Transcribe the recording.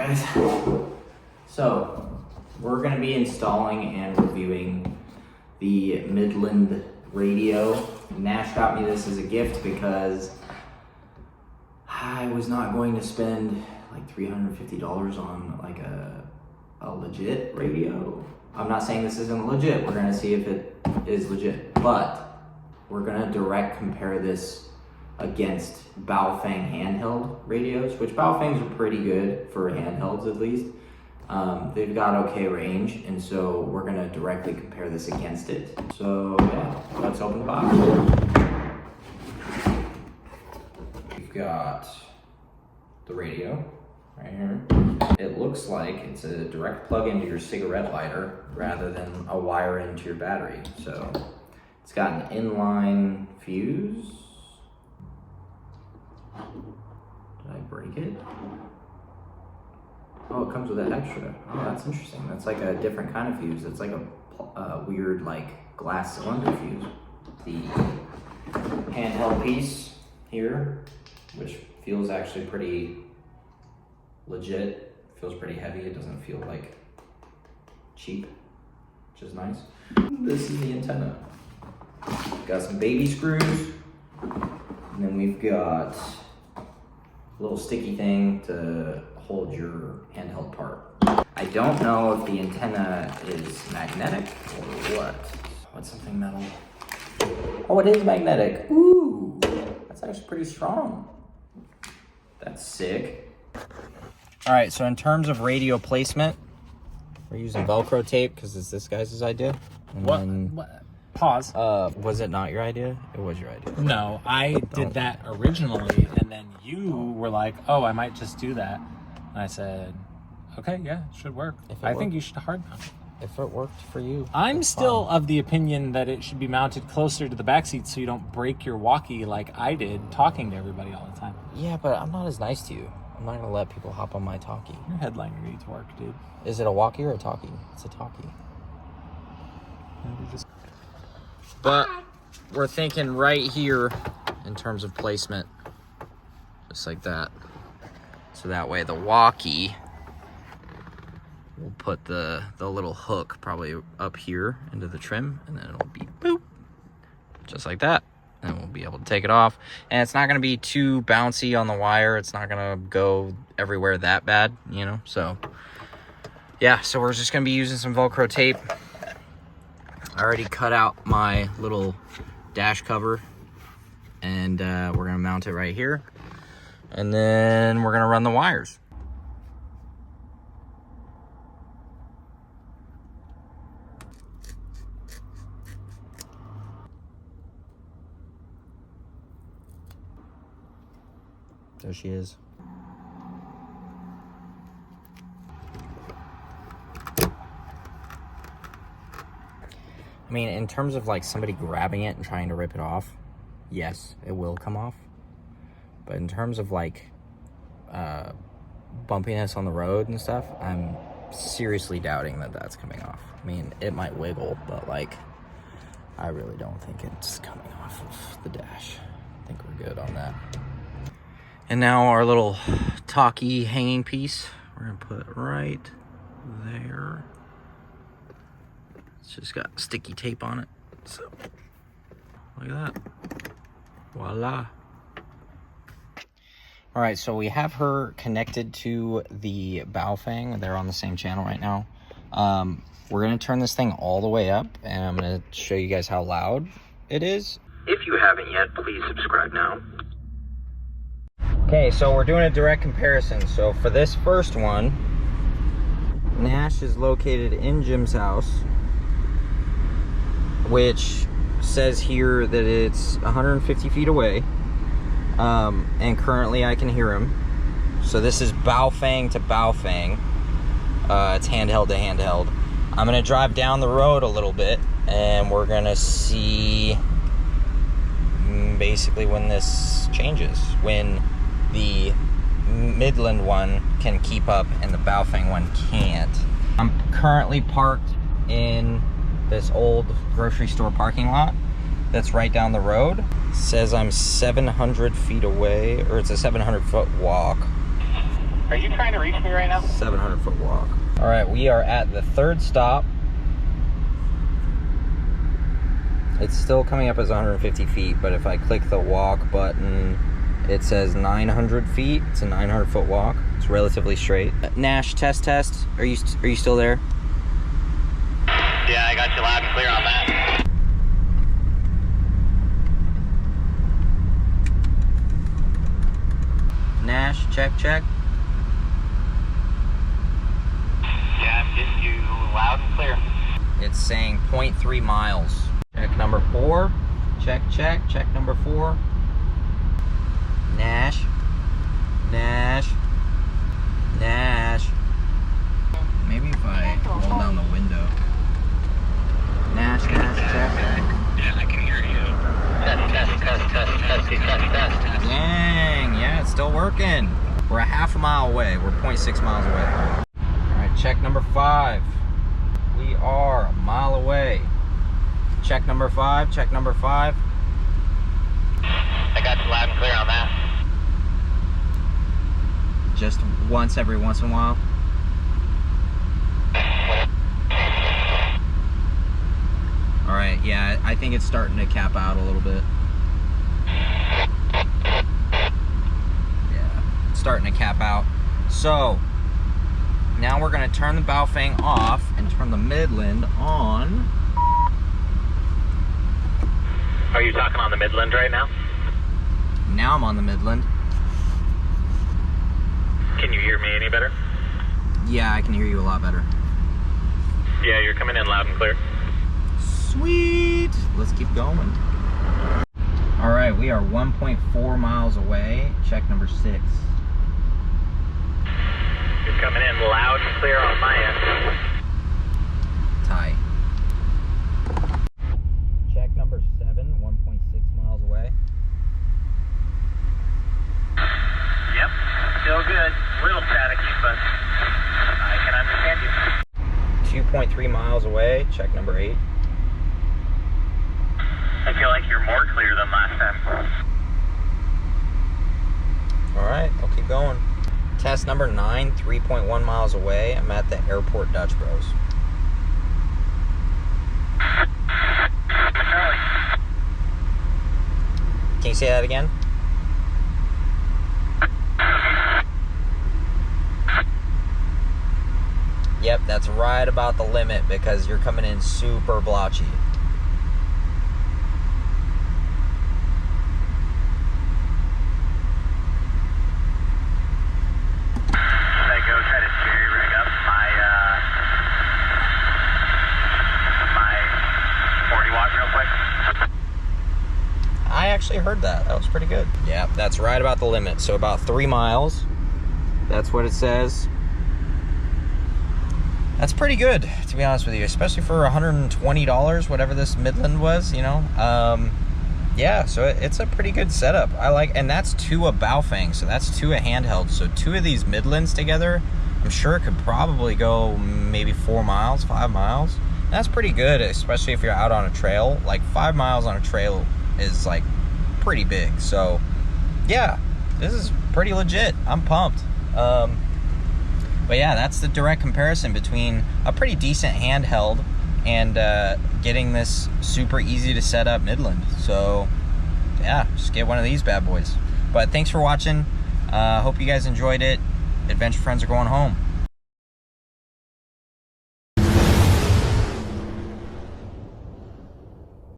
guys. So we're gonna be installing and reviewing the Midland radio. Nash got me this as a gift because I was not going to spend like $350 on like a legit radio. I'm not saying this isn't legit. We're gonna see if it is legit, but we're gonna direct compare this against Baofeng handheld radios, which Baofengs are pretty good for handhelds at least. They've got okay range, and so we're gonna directly compare this against it. So yeah, let's open the box. We've got the radio right here. It looks like it's a direct plug into your cigarette lighter rather than a wire into your battery. So it's got an inline fuse. Did I break it? Oh, it comes with that extra. Oh, that's interesting. That's like a different kind of fuse. It's like a weird like glass cylinder fuse. The handheld piece here, which feels actually pretty legit. Feels pretty heavy. It doesn't feel like cheap, which is nice. This is the antenna. Got some baby screws. And then we've got a little sticky thing to hold your handheld part. I don't know if the antenna is magnetic or what. What's something metal? Oh, it is magnetic. Ooh, that's actually pretty strong. That's sick. All right, so in terms of radio placement, we're using Velcro tape because it's this guy's idea. And What? Pause. Was it not your idea? It was your idea. No, I did that originally, and then you were like, oh, I might just do that. And I said, okay, yeah, it should work. I think you should hard mount it. If it worked for you. I'm still of the opinion that it should be mounted closer to the backseat so you don't break your walkie like I did talking to everybody all the time. Yeah, but I'm not as nice to you. I'm not gonna let people hop on my talkie. Your headliner needs work, dude. Is it a walkie or a talkie? It's a talkie. But we're thinking right here in terms of placement, just like that. So that way the walkie, we'll put the little hook probably up here into the trim, and then it'll be boop, just like that. And we'll be able to take it off. And it's not gonna be too bouncy on the wire. It's not gonna go everywhere that bad, you know? So yeah, so we're just gonna be using some Velcro tape. I already cut out my little dash cover, and we're gonna mount it right here, and then we're gonna run the wires. There she is. I mean, in terms of like somebody grabbing it and trying to rip it off, yes, it will come off. But in terms of like bumpiness on the road and stuff, I'm seriously doubting that that's coming off. I mean, it might wiggle, but like, I really don't think it's coming off of the dash. I think we're good on that. And now our little talkie hanging piece, we're gonna put right there. It's just got sticky tape on it, so look at that. Voila. All right, so we have her connected to the Baofeng. They're on the same channel right now. We're gonna turn this thing all the way up, and I'm gonna show you guys how loud it is. If you haven't yet, please subscribe now. Okay, so we're doing a direct comparison. So for this first one, Nash is located in Jim's house, which says here that it's 150 feet away, and currently I can hear him. So this is Baofeng to Baofeng. It's handheld to handheld. I'm gonna drive down the road a little bit, and we're gonna see basically when this changes, when the Midland one can keep up and the Baofeng one can't. I'm currently parked in this old grocery store parking lot that's right down the road. It says I'm 700 feet away, or it's a 700-foot walk. Are you trying to reach me right now? 700-foot walk. All right, we are at the third stop. It's still coming up as 150 feet, but if I click the walk button, it says 900 feet. It's a 900-foot walk. It's relatively straight. Nash, test. Are you still there? Yeah, I got you loud and clear on that. Nash, check. Yeah, I'm getting you loud and clear. It's saying 0.3 miles. Check number 4. Check number 4. Nash. Maybe if I roll down the window. Nash, check. Yeah, I can hear you. Test. Dang, yeah, it's still working. We're a half a mile away. We're 0.6 miles away. All right, check number 5. We are a mile away. Check number 5. I got you loud and clear on that. Just every once in a while. All right, yeah, I think it's starting to cap out a little bit. Yeah, it's starting to cap out. So, now we're gonna turn the Baofeng off and turn the Midland on. Are you talking on the Midland right now? Now I'm on the Midland. Can you hear me any better? Yeah, I can hear you a lot better. Yeah, you're coming in loud and clear. Sweet! Let's keep going. All right, we are 1.4 miles away. Check number 6. You're coming in loud and clear on my end. Tight. Check number 7, 1.6 miles away. Yep, still good. Little staticky, but I can understand you. 2.3 miles away. Check number 8. I feel like you're more clear than last time. All right, I'll keep going. Test number 9, 3.1 miles away. I'm at the airport Dutch Bros. Can you say that again? Yep, that's right about the limit because you're coming in super blotchy. I actually heard that. That was pretty good. Yeah, that's right about the limit. So about 3 miles. That's what it says. That's pretty good, to be honest with you, especially for $120, whatever this Midland was, you know. Yeah, so it's a pretty good setup. I like, and that's to a Baofeng, so that's to a handheld. So 2 of these Midlands together, I'm sure it could probably go maybe 4 miles, 5 miles. That's pretty good, especially if you're out on a trail. Like 5 miles on a trail is like pretty big. So yeah, this is pretty legit. I'm pumped. But yeah, that's the direct comparison between a pretty decent handheld and getting this super easy to set up Midland. So yeah, just get one of these bad boys. But thanks for watching. Hope you guys enjoyed it. Adventure friends are going home.